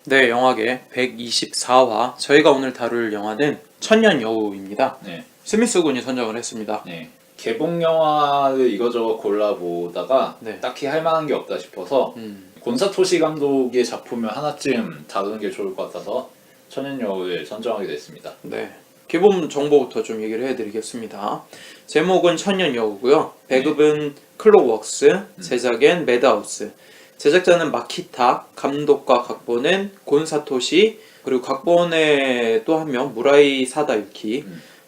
네, 영화계 124화. 저희가 오늘 다룰 영화는 천년여우입니다. 네. 스미스 군이 선정을 했습니다. 네. 개봉 영화를 이거저거 골라보다가 네. 딱히 할 만한 게 없다 싶어서 곤사토시 감독의 작품을 하나쯤 다루는 게 좋을 것 같아서 천년여우를 선정하게 됐습니다. 네. 기본 정보부터 좀 얘기를 해드리겠습니다. 제목은 천년여우고요. 배급은 클록웍스, 제작엔 매드하우스. 제작자는 마키타, 감독과 각본은 곤사토시, 그리고 각본에 또 한 명 무라이 사다유키,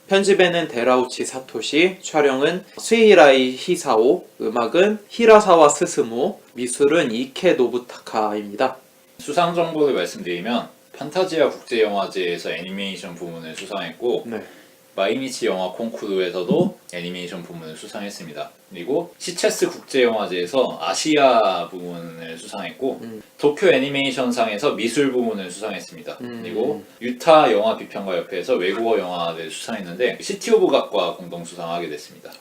편집에는 데라우치 사토시, 촬영은 스히라이 히사오, 음악은 히라사와 스스무, 미술은 이케 노부타카입니다. 수상 정보를 말씀드리면 판타지아 국제영화제에서 애니메이션 부문을 수상했고 네. 마이니치 영화 콩쿠르에서도 애니메이션 부문을 수상했습니다. 그리고 시체스 국제영화제에서 아시아 부문을 수상했고 도쿄 애니메이션상에서 미술 부문을 수상했습니다. 그리고 유타 영화 비평가 협회에서 외국어 영화를 수상했는데 시티 오브 갓과 공동 수상하게 됐습니다.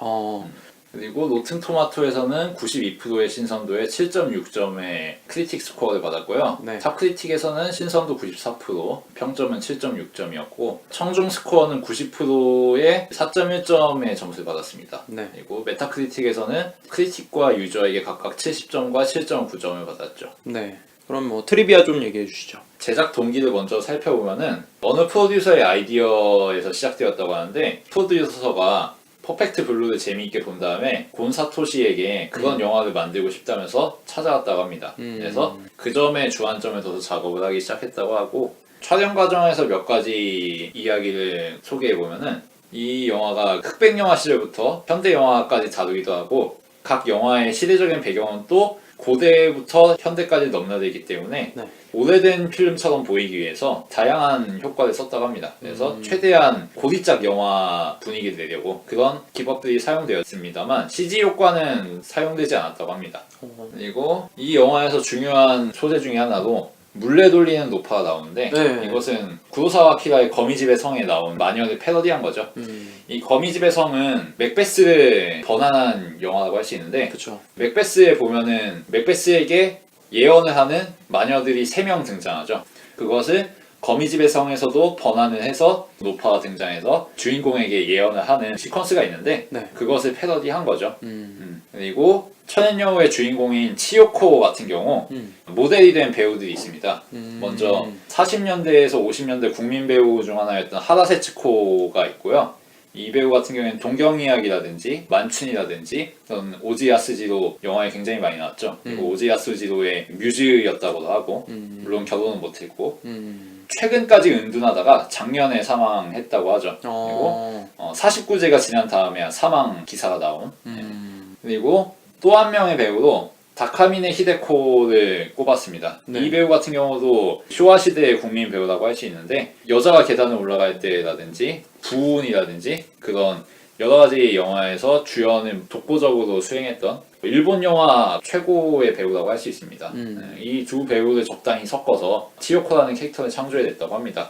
그리고 로튼 토마토에서는 92%의 신선도에 7.6점의 크리틱 스코어를 받았고요. 네. 탑 크리틱에서는 신선도 94%, 평점은 7.6점이었고 청중 스코어는 90%의 4.1점의 점수를 받았습니다. 네. 그리고 메타크리틱에서는 크리틱과 유저에게 각각 70점과 7.9점을 받았죠. 네. 그럼 뭐 트리비아 좀 얘기해 주시죠. 제작 동기를 먼저 살펴보면은 어느 프로듀서의 아이디어에서 시작되었다고 하는데 프로듀서가 퍼펙트 블루를 재미있게 본 다음에 곤 사토시에게 그런 영화를 만들고 싶다면서 찾아왔다고 합니다. 그래서 그 점에 주안점을 둬서 작업을 하기 시작했다고 하고 촬영 과정에서 몇 가지 이야기를 소개해보면은 이 영화가 흑백 영화 시절부터 현대 영화까지 다루기도 하고 각 영화의 시대적인 배경은 또 고대부터 현대까지 넘나들기 때문에 네. 오래된 필름처럼 보이기 위해서 다양한 효과를 썼다고 합니다. 그래서 최대한 고리짝 영화 분위기를 내려고 그런 기법들이 사용되었습니다만 CG 효과는 사용되지 않았다고 합니다. 그리고 이 영화에서 중요한 소재 중에 하나로 물레 돌리는 노파가 나오는데 네. 이것은 구로사와 키라의 거미집의 성에 나온 마녀를 패러디한 거죠. 이 거미집의 성은 맥베스를 번안한 영화라고 할 수 있는데 그쵸. 맥베스에 보면은 맥베스에게 예언을 하는 마녀들이 3명 등장하죠. 그것을 거미집의 성에서도 번안을 해서 노파가 등장해서 주인공에게 예언을 하는 시퀀스가 있는데 네. 그것을 패러디한 거죠. 그리고 천연여우의 주인공인 치요코 같은 경우 모델이 된 배우들이 있습니다. 먼저 40년대에서 50년대 국민 배우 중 하나였던 하라세츠코가 있고요. 이 배우 같은 경우에는 동경이야기라든지 만춘이라든지 그런 오지 야스지로 영화에 굉장히 많이 나왔죠. 그리고 오지 야스지로의 뮤즈였다고도 하고 물론 결혼은 못했고 최근까지 은둔하다가 작년에 사망했다고 하죠. 그리고 49제가 지난 다음에 사망 기사가 나온 그리고 또 한 명의 배우로 다카미네 히데코를 꼽았습니다. 네. 이 배우 같은 경우도 쇼와 시대의 국민 배우라고 할 수 있는데 여자가 계단을 올라갈 때라든지 부운이라든지 그런 여러 가지 영화에서 주연을 독보적으로 수행했던 일본 영화 최고의 배우라고 할 수 있습니다. 이 두 배우를 적당히 섞어서 치요코라는 캐릭터를 창조해냈다고 합니다.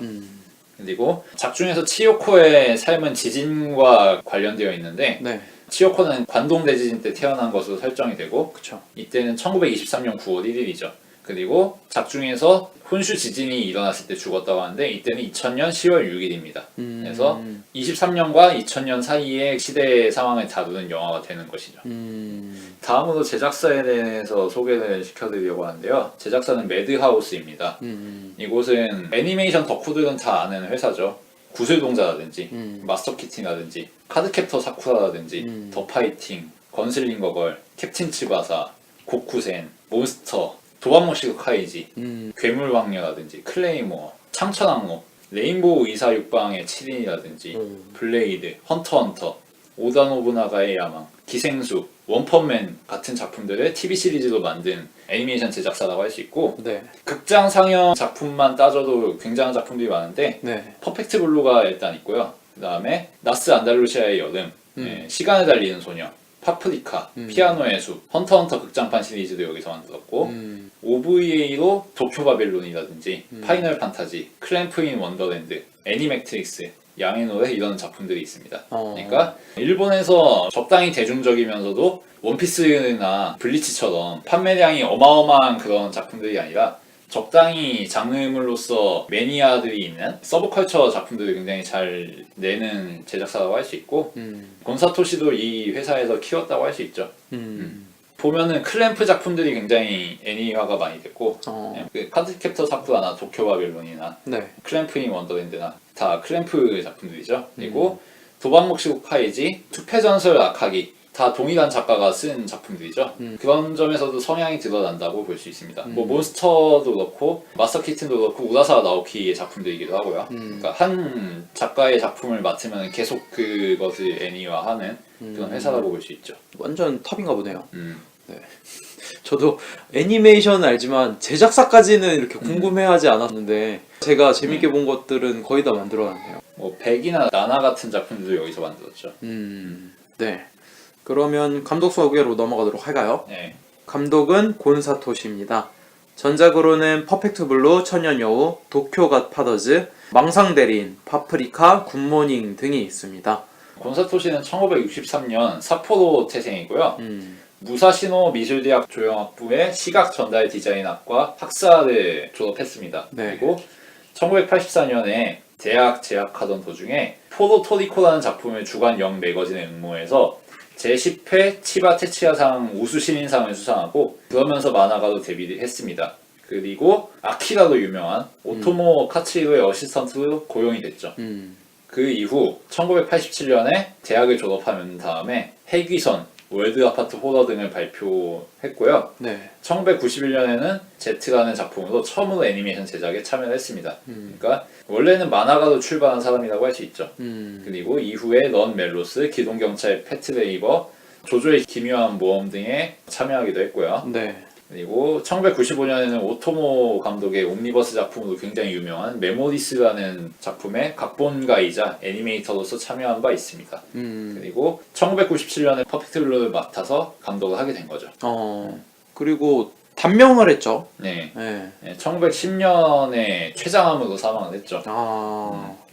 그리고 작중에서 치요코의 삶은 지진과 관련되어 있는데 네. 치요코는 관동 대지진 때 태어난 것으로 설정이 되고 그쵸. 이때는 1923년 9월 1일이죠. 그리고 작중에서 혼슈 지진이 일어났을 때 죽었다고 하는데 이때는 2000년 10월 6일입니다. 그래서 23년과 2000년 사이의 시대의 상황을 다루는 영화가 되는 것이죠. 다음으로 제작사에 대해서 소개를 시켜드리려고 하는데요. 제작사는 매드하우스입니다. 이곳은 애니메이션 덕후들은 다 아는 회사죠. 구슬동자라든지 마스터키팅이라든지 카드캡터 사쿠라라든지 더 파이팅, 건슬링거 걸, 캡틴 츠바사, 고쿠센, 몬스터, 도박모시그 카이지, 괴물왕녀라든지 클레이모어, 창천악로, 레인보우 246방의 7인이라든지 블레이드, 헌터헌터, 오다 노부나가의 야망, 기생수, 원펀맨 같은 작품들을 TV 시리즈로 만든 애니메이션 제작사라고 할 수 있고 네. 극장 상영 작품만 따져도 굉장한 작품들이 많은데 네. 퍼펙트 블루가 일단 있고요. 그 다음에 나스 안달루시아의 여름, 시간을 달리는 소녀, 파프리카, 피아노의 숲, 헌터 극장판 시리즈도 여기서 만들었고 OVA로 도쿄 바빌론이라든지 파이널 판타지, 클램프 인 원더랜드, 애니맥트릭스, 양의 노래 이런 작품들이 있습니다. 그러니까 일본에서 적당히 대중적이면서도 원피스나 블리치처럼 판매량이 어마어마한 그런 작품들이 아니라 적당히 장르물로서 매니아들이 있는 서브컬처 작품들을 굉장히 잘 내는 제작사라고 할 수 있고 곤사토시도 이 회사에서 키웠다고 할 수 있죠. 보면은 클램프 작품들이 굉장히 애니화가 많이 됐고 그 카드캡터 사쿠라나 도쿄 바빌론이나 네. 클램프 인 원더랜드나 다 클램프 작품들이죠. 그리고 도박목시국 카이지, 투패전설 아카기 다 동일한 작가가 쓴 작품들이죠. 그런 점에서도 성향이 드러난다고 볼 수 있습니다. 뭐 몬스터도 그렇고 마스터 키튼도 그렇고 우라사와 나오키의 작품들이기도 하고요. 그러니까 한 작가의 작품을 맡으면 계속 그것을 애니화하는 그런 회사라고 볼 수 있죠. 완전 탑인가 보네요. 네. 저도 애니메이션은 알지만 제작사까지는 이렇게 궁금해하지 않았는데 제가 재밌게 본 것들은 거의 다 만들어놨네요. 뭐 백이나 나나 같은 작품들도 여기서 만들었죠. 네. 그러면 감독 소개로 넘어가도록 할까요? 네. 감독은 곤사토시입니다. 전작으로는 퍼펙트 블루, 천년여우, 도쿄 갓파더즈, 망상대리인, 파프리카, 굿모닝 등이 있습니다. 곤사토시는 1963년 삿포로 태생이고요. 무사시노 미술대학 조형학부의 시각 전달 디자인학과 학사를 졸업했습니다. 네. 그리고 1984년에 대학 재학하던 도중에 포도토리코라는 작품을 주간 영 매거진에 응모해서 제10회 치바 테치야상 우수신인상을 수상하고 그러면서 만화가로 데뷔를 했습니다. 그리고 아키라로 유명한 오토모 카츠히로의 어시스턴트로 고용이 됐죠. 그 이후 1987년에 대학을 졸업한 다음에 해귀선, 월드 아파트 호러 등을 발표했고요. 네. 1991년에는 제트라는 작품으로 처음으로 애니메이션 제작에 참여를 했습니다. 그러니까 원래는 만화가로 출발한 사람이라고 할 수 있죠. 그리고 이후에 런 멜로스, 기동경찰 패트레이버, 조조의 기묘한 모험 등에 참여하기도 했고요. 네. 그리고 1995년에는 오토모 감독의 옴니버스 작품으로 굉장히 유명한 메모리스라는 작품의 각본가이자 애니메이터로서 참여한 바 있습니다. 그리고 1997년에 퍼펙트 블루를 맡아서 감독을 하게 된 거죠. 그리고 단명을 했죠. 네. 네. 1910년에 췌장암으로 사망을 했죠.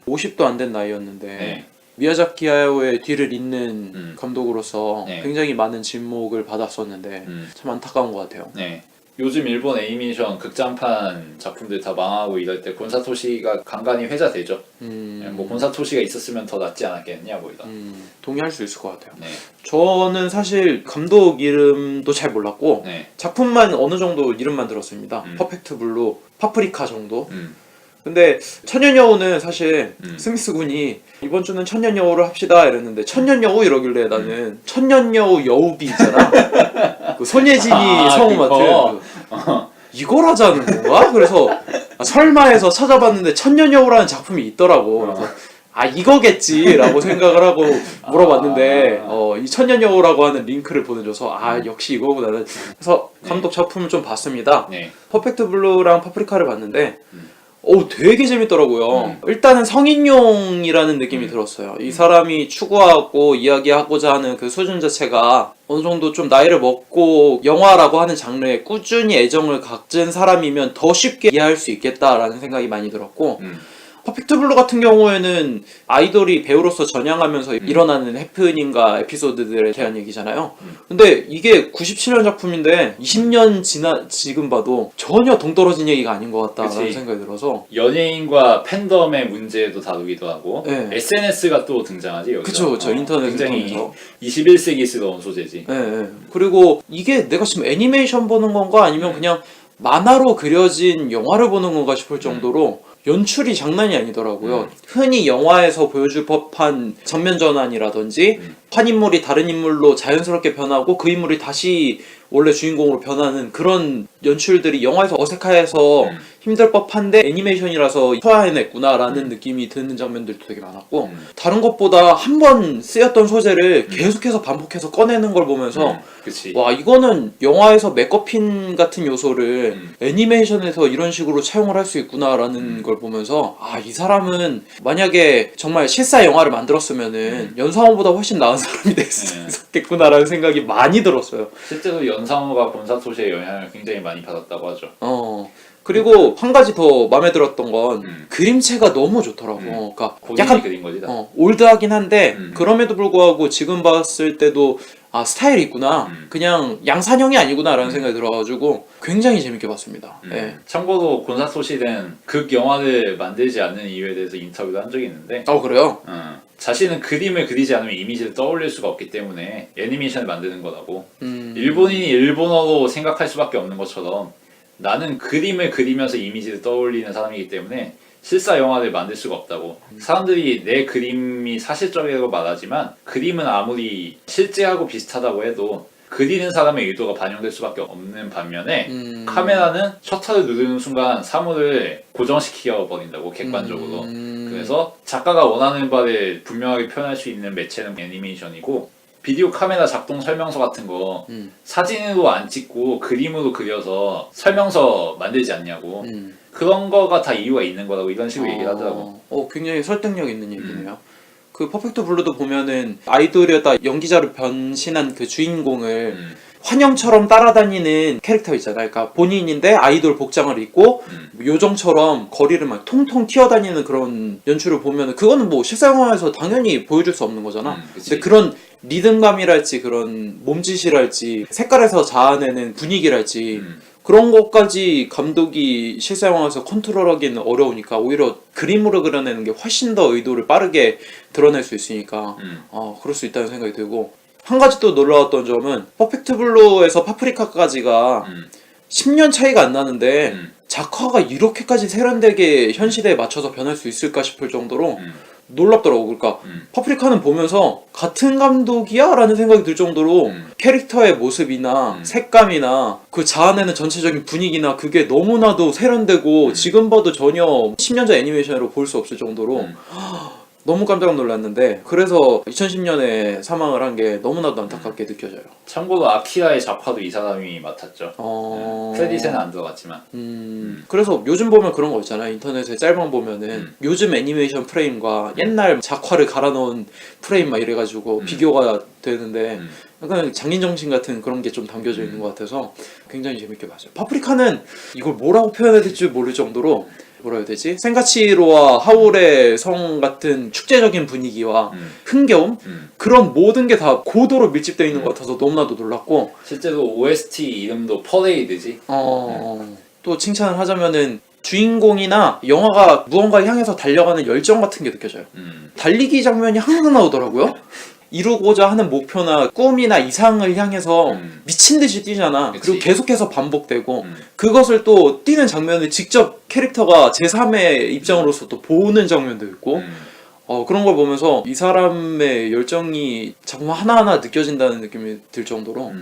50도 안 된 나이였는데 네. 미야자키 하야오의 뒤를 잇는 감독으로서 네. 굉장히 많은 진목을 받았었는데 참 안타까운 것 같아요. 네. 요즘 일본 애니메이션 극장판 작품들 다 망하고 이럴 때 곤사토시가 간간히 회자되죠. 뭐 곤사토시가 있었으면 더 낫지 않았겠냐 뭐 이런. 동의할 수 있을 것 같아요. 네. 저는 사실 감독 이름도 잘 몰랐고 네. 작품만 어느 정도 이름만 들었습니다. 퍼펙트 블루, 파프리카 정도. 근데 천년여우는 사실 스미스 군이 이번 주는 천년여우를 합시다 이랬는데 천년여우 이러길래 나는 천년여우 여우비 있잖아. 그 손예진이 성우 맡은 이걸 하자는 건가? 그래서 설마 해서 찾아봤는데 천년여우라는 작품이 있더라고. 그래서 이거겠지라고 생각을 하고 물어봤는데 이 천년여우라고 하는 링크를 보내줘서 역시 이거구나. 그래서 감독 작품을 좀 봤습니다. 네. 퍼펙트 블루랑 파프리카를 봤는데 되게 재밌더라고요. 일단은 성인용이라는 느낌이 들었어요. 이 사람이 추구하고 이야기하고자 하는 그 수준 자체가 어느 정도 좀 나이를 먹고 영화라고 하는 장르에 꾸준히 애정을 갖은 사람이면 더 쉽게 이해할 수 있겠다라는 생각이 많이 들었고 퍼펙트 블루 같은 경우에는 아이돌이 배우로서 전향하면서 일어나는 해프닝과 에피소드들에 대한 얘기잖아요. 근데 이게 97년 작품인데 20년 지금 봐도 전혀 동떨어진 얘기가 아닌 것 같다라는 그치. 생각이 들어서 연예인과 팬덤의 문제도 다루기도 하고 네. SNS가 또 등장하지 여기서. 그쵸 인터넷을 굉장히 통해서 21세기스러운 소재지. 네. 그리고 이게 내가 지금 애니메이션 보는 건가 아니면 그냥 만화로 그려진 영화를 보는 건가 싶을 정도로 연출이 장난이 아니더라고요. 흔히 영화에서 보여줄 법한 장면 전환이라든지 한 인물이 다른 인물로 자연스럽게 변하고 그 인물이 다시 원래 주인공으로 변하는 그런 연출들이 영화에서 어색해서 힘들 법한데 애니메이션이라서 소화해냈구나라는 느낌이 드는 장면들도 되게 많았고 다른 것보다 한 번 쓰였던 소재를 계속해서 반복해서 꺼내는 걸 보면서 그치. 와 이거는 영화에서 맥거핀 같은 요소를 애니메이션에서 이런 식으로 차용을 할 수 있구나라는 걸 보면서 이 사람은 만약에 정말 실사 영화를 만들었으면은 연상호보다 훨씬 나은 사람이 됐었겠구나라는 생각이 많이 들었어요. 실제로 연상호가 곤사토시의 영향을 굉장히 많이 받았다고 하죠. 그리고 한 가지 더 마음에 들었던 건 그림체가 너무 좋더라고. 그러니까 본인이 약간 그린 거지 다. 올드하긴 한데 그럼에도 불구하고 지금 봤을 때도 스타일이 있구나. 그냥 양산형이 아니구나라는 생각이 들어가지고 굉장히 재밌게 봤습니다. 네. 참고로 곤사토시는 극 영화를 만들지 않는 이유에 대해서 인터뷰를 한 적이 있는데 그래요? 자신은 그림을 그리지 않으면 이미지를 떠올릴 수가 없기 때문에 애니메이션을 만드는 거라고. 일본인이 일본어로 생각할 수밖에 없는 것처럼 나는 그림을 그리면서 이미지를 떠올리는 사람이기 때문에 실사 영화를 만들 수가 없다고. 사람들이 내 그림이 사실적이라고 말하지만 그림은 아무리 실제하고 비슷하다고 해도 그리는 사람의 의도가 반영될 수밖에 없는 반면에 카메라는 셔터를 누르는 순간 사물을 고정시켜 버린다고, 객관적으로. 그래서 작가가 원하는 바를 분명하게 표현할 수 있는 매체는 애니메이션이고, 비디오 카메라 작동 설명서 같은 거 사진으로 안 찍고 그림으로 그려서 설명서 만들지 않냐고. 그런 거가 다 이유가 있는 거라고 이런 식으로 얘기를 하더라고. 굉장히 설득력 있는 얘기네요. 그 퍼펙트 블루도 보면은 아이돌이었다 연기자로 변신한 그 주인공을 환영처럼 따라다니는 캐릭터 있잖아요. 그러니까 본인인데 아이돌 복장을 입고 요정처럼 거리를 막 통통 튀어다니는 그런 연출을 보면은 그거는 뭐 실사 영화에서 당연히 보여줄 수 없는 거잖아. 근데 그런 리듬감이랄지 그런 몸짓이랄지 색깔에서 자아내는 분위기랄지 그런 것까지 감독이 실사 영화에서 컨트롤하기는 어려우니까 오히려 그림으로 그려내는 게 훨씬 더 의도를 빠르게 드러낼 수 있으니까 그럴 수 있다는 생각이 들고, 한 가지 또 놀라웠던 점은 퍼펙트 블루에서 파프리카까지가 10년 차이가 안 나는데 작화가 이렇게까지 세련되게 현 시대에 맞춰서 변할 수 있을까 싶을 정도로 놀랍더라고. 그러니까 파프리카는 보면서 같은 감독이야? 라는 생각이 들 정도로 캐릭터의 모습이나 색감이나 그 자아내는 전체적인 분위기나 그게 너무나도 세련되고 지금 봐도 전혀 10년 전 애니메이션으로 볼 수 없을 정도로 너무 깜짝 놀랐는데, 그래서 2010년에 사망을 한 게 너무나도 안타깝게 느껴져요. 참고로 아키라의 작화도 이 사람이 맡았죠. 크레딧에는 안 들어갔지만. 그래서 요즘 보면 그런 거 있잖아요. 인터넷에 짤방 보면은 요즘 애니메이션 프레임과 옛날 작화를 갈아놓은 프레임 막 이래가지고 비교가 되는데 약간 장인정신 같은 그런 게 좀 담겨져 있는 것 같아서 굉장히 재밌게 봤어요. 파프리카는 이걸 뭐라고 표현해야 될지 모를 정도로, 뭐라 해야 되지? 센가치로와 하울의 성 같은 축제적인 분위기와 흥겨움? 그런 모든 게 다 고도로 밀집되어 있는 것 같아서 너무나도 놀랐고, 실제로 OST 이름도 퍼레이드지. 또 칭찬을 하자면은 주인공이나 영화가 무언가를 향해서 달려가는 열정 같은 게 느껴져요. 달리기 장면이 항상 나오더라고요. 이루고자 하는 목표나 꿈이나 이상을 향해서 미친 듯이 뛰잖아. 그치. 그리고 계속해서 반복되고 그것을 또 뛰는 장면을 직접 캐릭터가 제3의 입장으로서 또 보는 장면도 있고 그런 걸 보면서 이 사람의 열정이 작품 하나하나 느껴진다는 느낌이 들 정도로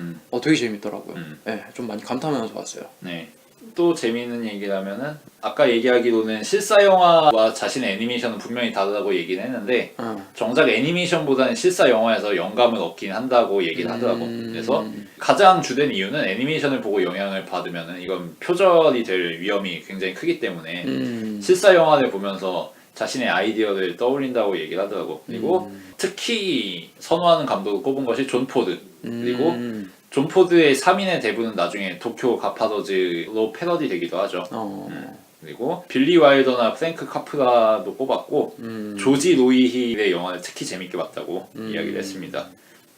되게 재밌더라고요. 네, 좀 많이 감탄하면서 봤어요. 네. 또 재미있는 얘기라면은 아까 얘기하기로는 실사 영화와 자신의 애니메이션은 분명히 다르다고 얘기는 했는데 정작 애니메이션보다는 실사 영화에서 영감을 얻긴 한다고 얘기를 하더라고. 그래서 가장 주된 이유는 애니메이션을 보고 영향을 받으면은 이건 표절이 될 위험이 굉장히 크기 때문에 실사 영화를 보면서 자신의 아이디어를 떠올린다고 얘기를 하더라고. 그리고 특히 선호하는 감독을 꼽은 것이 존 포드. 그리고 존 포드의 3인의 대부는 나중에 도쿄 갓파더즈로 패러디 되기도 하죠. 그리고 빌리 와일더나 프랭크 카프라도 꼽았고 조지 로이힐의 영화를 특히 재밌게 봤다고 이야기를 했습니다.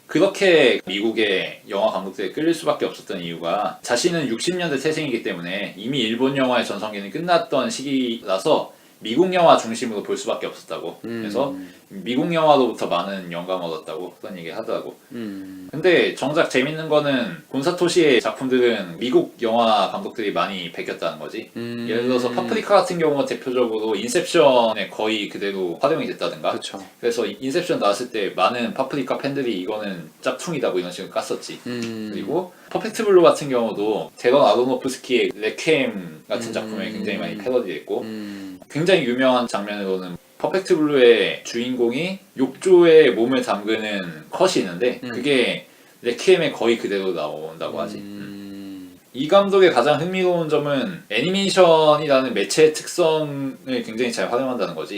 그렇게 미국의 영화 감독들에 끌릴 수밖에 없었던 이유가 자신은 60년대 태생이기 때문에 이미 일본 영화의 전성기는 끝났던 시기라서 미국 영화 중심으로 볼 수밖에 없었다고. 그래서 미국 영화로부터 많은 영감을 얻었다고 그런 얘기 하더라고. 근데 정작 재밌는 거는 곤사토시의 작품들은 미국 영화 감독들이 많이 베꼈다는 거지. 예를 들어서 파프리카 같은 경우가 대표적으로 인셉션에 거의 그대로 활용이 됐다든가. 그쵸. 그래서 인셉션 나왔을 때 많은 파프리카 팬들이 이거는 짝퉁이다고 이런 식으로 깠었지. 그리고 퍼펙트 블루 같은 경우도 데런 아로노프스키의 레퀴엠 같은 작품에 굉장히 많이 패러디됐고 굉장히 유명한 장면으로는 퍼펙트 블루의 주인공이 욕조에 몸을 담그는 컷이 있는데 그게 레퀴엠에 거의 그대로 나온다고 하지. 이 감독의 가장 흥미로운 점은 애니메이션이라는 매체의 특성을 굉장히 잘 활용한다는 거지.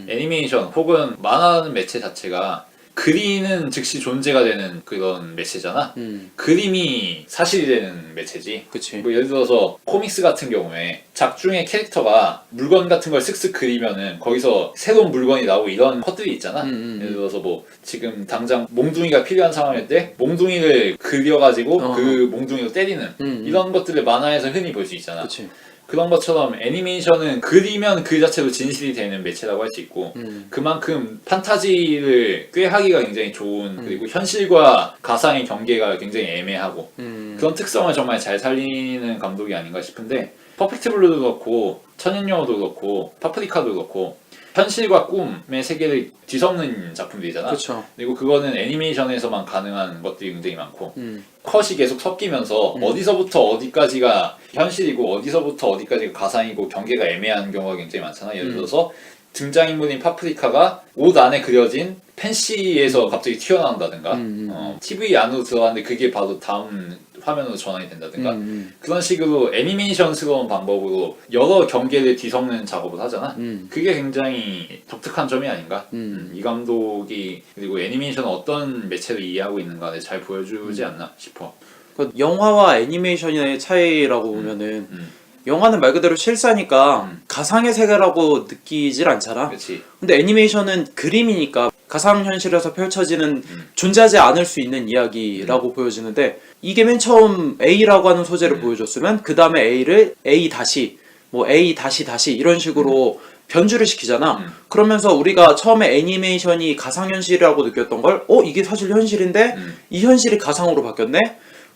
애니메이션 혹은 만화라는 매체 자체가 그리는 즉시 존재가 되는 그런 매체잖아. 그림이 사실이 되는 매체지. 그치. 뭐 예를 들어서 코믹스 같은 경우에 작중의 캐릭터가 물건 같은 걸 쓱쓱 그리면은 거기서 새로운 물건이 나오고 이런 컷들이 있잖아. 예를 들어서 뭐 지금 당장 몽둥이가 필요한 상황일 때 몽둥이를 그려가지고 그 몽둥이로 때리는 이런 것들을 만화에서 흔히 볼 수 있잖아. 그치. 그런 것처럼 애니메이션은 그리면 그 자체로 진실이 되는 매체라고 할 수 있고 그만큼 판타지를 꾀하기가 굉장히 좋은 그리고 현실과 가상의 경계가 굉장히 애매하고 그런 특성을 정말 잘 살리는 감독이 아닌가 싶은데 퍼펙트 블루도 그렇고 천연여우도 그렇고 파프리카도 그렇고 현실과 꿈의 세계를 뒤섞는 작품들이잖아. 그쵸. 그리고 그거는 애니메이션에서만 가능한 것들이 굉장히 많고 컷이 계속 섞이면서 어디서부터 어디까지가 현실이고 어디서부터 어디까지가 가상이고 경계가 애매한 경우가 굉장히 많잖아. 예를 들어서 등장인물인 파프리카가 옷 안에 그려진 펜시에서 갑자기 튀어나온다든가 TV 안으로 들어갔는데 그게 바로 다음 화면으로 전환이 된다든가 그런 식으로 애니메이션스러운 방법으로 여러 경계를 뒤섞는 작업을 하잖아. 그게 굉장히 독특한 점이 아닌가. 이 감독이 그리고 애니메이션을 어떤 매체로 이해하고 있는가를 잘 보여주지 않나 싶어. 그 영화와 애니메이션의 차이라고 보면은 영화는 말 그대로 실사니까 가상의 세계라고 느끼질 않잖아. 그렇지. 근데 애니메이션은 그림이니까 가상현실에서 펼쳐지는 존재하지 않을 수 있는 이야기라고 보여지는데 이게 맨 처음 A라고 하는 소재를 보여줬으면 그 다음에 A를 A 다시 뭐 A 다시 다시 이런 식으로 변주를 시키잖아. 그러면서 우리가 처음에 애니메이션이 가상현실이라고 느꼈던 걸 이게 사실 현실인데 이 현실이 가상으로 바뀌었네?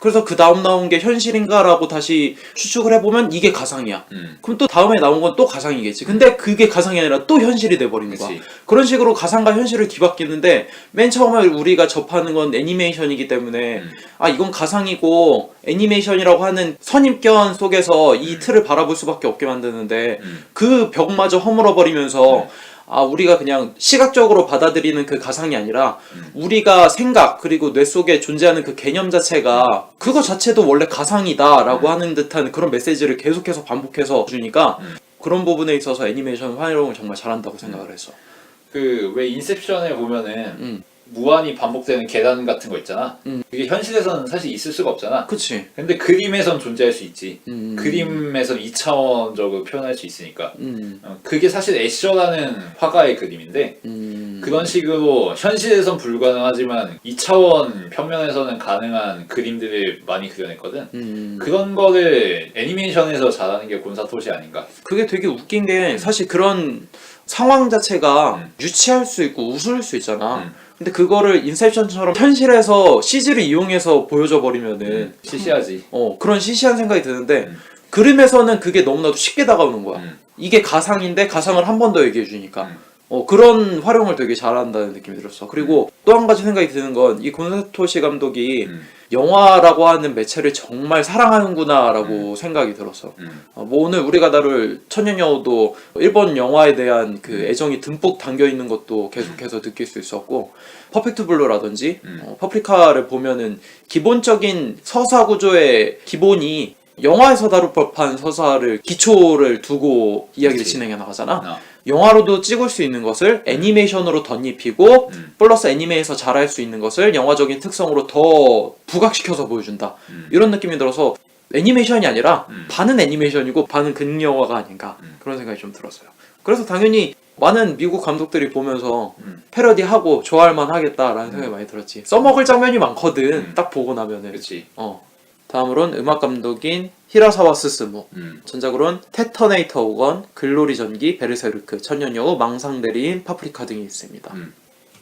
그래서 그 다음 나온 게 현실인가라고 다시 추측을 해보면 이게 가상이야. 그럼 또 다음에 나온 건 또 가상이겠지. 근데 그게 가상이 아니라 또 현실이 돼버리는 거야. 그치. 그런 식으로 가상과 현실을 뒤바뀌는데 맨 처음에 우리가 접하는 건 애니메이션이기 때문에 이건 가상이고 애니메이션이라고 하는 선입견 속에서 이 틀을 바라볼 수밖에 없게 만드는데 그 벽마저 허물어버리면서 우리가 그냥 시각적으로 받아들이는 그 가상이 아니라 우리가 생각 그리고 뇌 속에 존재하는 그 개념 자체가 그거 자체도 원래 가상이다 라고 하는 듯한 그런 메시지를 계속해서 반복해서 주니까 그런 부분에 있어서 애니메이션 활용을 정말 잘한다고 생각을 했어. 그 왜 인셉션에 보면은 무한히 반복되는 계단 같은 거 있잖아. 그게 현실에서는 사실 있을 수가 없잖아. 그치. 근데 그림에선 존재할 수 있지. 그림에선 2차원적으로 표현할 수 있으니까. 그게 사실 애셔라는 화가의 그림인데 그런 식으로 현실에선 불가능하지만 2차원 평면에서는 가능한 그림들을 많이 그려냈거든. 그런 거를 애니메이션에서 잘하는 게 곤사토시 아닌가. 그게 되게 웃긴 게 사실 그런 상황 자체가 유치할 수 있고 웃을 수 있잖아. 근데 그거를 인셉션처럼 현실에서 CG를 이용해서 보여줘 버리면은 시시하지. 그런 시시한 생각이 드는데 그림에서는 그게 너무나도 쉽게 다가오는 거야. 이게 가상인데 가상을 한 번 더 얘기해 주니까 그런 활용을 되게 잘한다는 느낌이 들었어. 그리고 또 한 가지 생각이 드는 건 이 곤사토시 감독이 영화라고 하는 매체를 정말 사랑하는구나 라고 생각이 들었어. 뭐 오늘 우리가 다룰 천연여우도 일본 영화에 대한 그 애정이 듬뿍 담겨있는 것도 계속해서 느낄 수 있었고 퍼펙트 블루라든지 파프리카를 보면은 기본적인 서사 구조의 기본이 영화에서 다룰 법한 서사를 기초를 두고 이야기를 그치. 진행해 나가잖아. 영화로도 찍을 수 있는 것을 애니메이션으로 덧입히고 플러스 애니메이에서 잘할 수 있는 것을 영화적인 특성으로 더 부각시켜서 보여준다. 이런 느낌이 들어서 애니메이션이 아니라 반은 애니메이션이고 반은 극영화가 아닌가 그런 생각이 좀 들었어요. 그래서 당연히 많은 미국 감독들이 보면서 패러디하고 좋아할만 하겠다라는 생각이 많이 들었지. 써먹을 장면이 많거든. 딱 보고 나면은. 그렇지. 다음으론 음악 감독인 히라사와 스스무, 전작으로는 테터네이터 5건, 글로리 전기, 베르세르크, 천년여우, 망상대리인, 파프리카 등이 있습니다.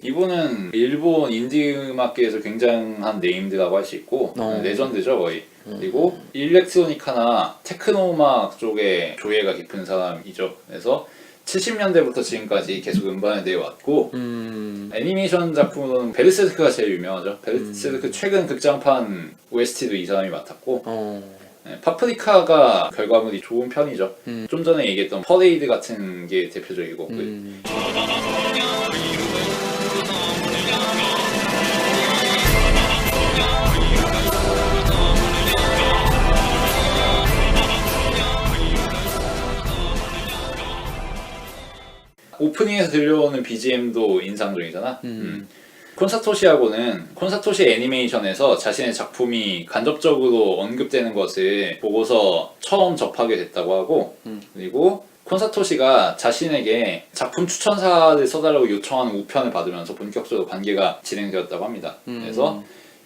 이분은 일본 인디 음악계에서 굉장한 네임드라고 할 수 있고 레전드죠 거의. 그리고 일렉트로니카나 테크노 음악 쪽에 조예가 깊은 사람이죠. 그래서 70년대부터 지금까지 계속 음반을 내왔고 애니메이션 작품으로는 베르세르크가 제일 유명하죠. 베르세르크 최근 극장판 OST도 이 사람이 맡았고 네, 파프리카가 결과물이 좋은 편이죠. 좀 전에 얘기했던 퍼레이드 같은 게 대표적이고 오프닝에서 들려오는 BGM도 인상적이잖아. 콘사토시하고는 콘사토시 애니메이션에서 자신의 작품이 간접적으로 언급되는 것을 보고서 처음 접하게 됐다고 하고 그리고 콘사토시가 자신에게 작품 추천사를 써달라고 요청하는 우편을 받으면서 본격적으로 관계가 진행되었다고 합니다. 그래서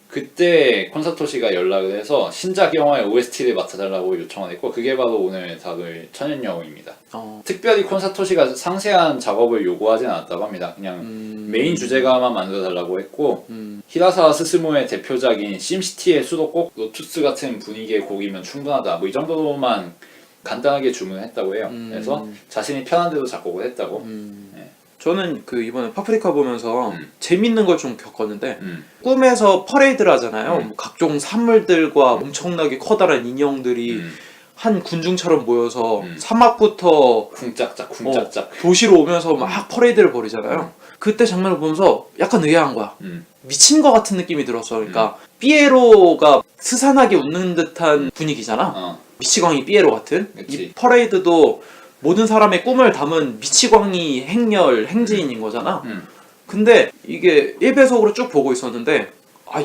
그때 콘사토시가 연락을 해서 신작 영화의 OST를 맡아달라고 요청을 했고 그게 바로 오늘 다룰 천연여우입니다. 특별히 콘사토시가 상세한 작업을 요구하진 않았다고 합니다. 그냥 메인 주제가만 만들어달라고 했고 히라사와 스스무의 대표작인 심시티의 수도곡 로투스 같은 분위기의 곡이면 충분하다. 뭐 이 정도로만 간단하게 주문했다고 해요. 그래서 자신이 편한 대로 작곡을 했다고. 저는 그 이번에 파프리카 보면서 재밌는 걸 좀 겪었는데 꿈에서 퍼레이드를 하잖아요. 뭐 각종 산물들과 엄청나게 커다란 인형들이 한 군중처럼 모여서 사막부터 쿵짝짝 쿵짝짝 도시로 오면서 막 퍼레이드를 벌이잖아요. 그때 장면을 보면서 약간 의아한 거야. 미친 것 같은 느낌이 들었어. 그러니까 삐에로가 스산하게 웃는 듯한 분위기잖아. 미치광이 삐에로 같은. 그치. 이 퍼레이드도 모든 사람의 꿈을 담은 미치광이 행렬 행진인 거잖아. 근데 이게 1배속으로 쭉 보고 있었는데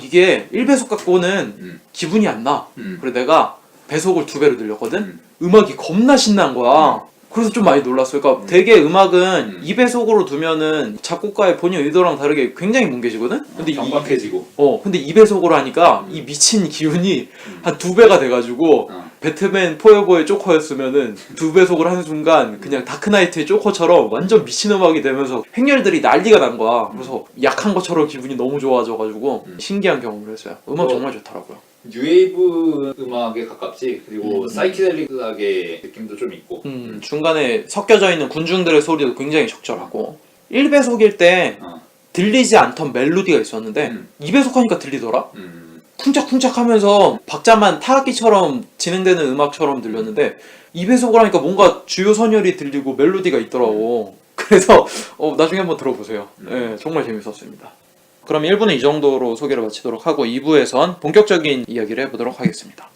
이게 1배속 갖고는 기분이 안 나. 그래서 내가 배속을 2배로 늘렸거든. 음악이 겁나 신난 거야. 그래서 좀 많이 놀랐어요. 그러니까 되게 음악은 2배속으로 두면은 작곡가의 본인 의도랑 다르게 굉장히 뭉개지거든? 근데 경박해지고 근데 2배속으로 하니까 이 미친 기운이 한 2배가 돼가지고 배트맨 포에버의 조커였으면은 2배속을 하는 순간 그냥 다크나이트의 조커처럼 완전 미친 음악이 되면서 행렬들이 난리가 난 거야. 그래서 약한 것처럼 기분이 너무 좋아져가지고 신기한 경험을 했어요. 음악 정말 좋더라고요. 뉴웨이브 음악에 가깝지. 그리고 사이키델릭하게 느낌도 좀 있고 중간에 섞여져 있는 군중들의 소리도 굉장히 적절하고 1배속일 때 들리지 않던 멜로디가 있었는데 2배속 하니까 들리더라? 쿵짝쿵짝 하면서 박자만 타악기처럼 진행되는 음악처럼 들렸는데 2배속을 하니까 뭔가 주요 선율이 들리고 멜로디가 있더라고. 그래서 나중에 한번 들어보세요. 네, 정말 재밌었습니다. 그럼 1부는 이 정도로 소개를 마치도록 하고 2부에선 본격적인 이야기를 해보도록 하겠습니다.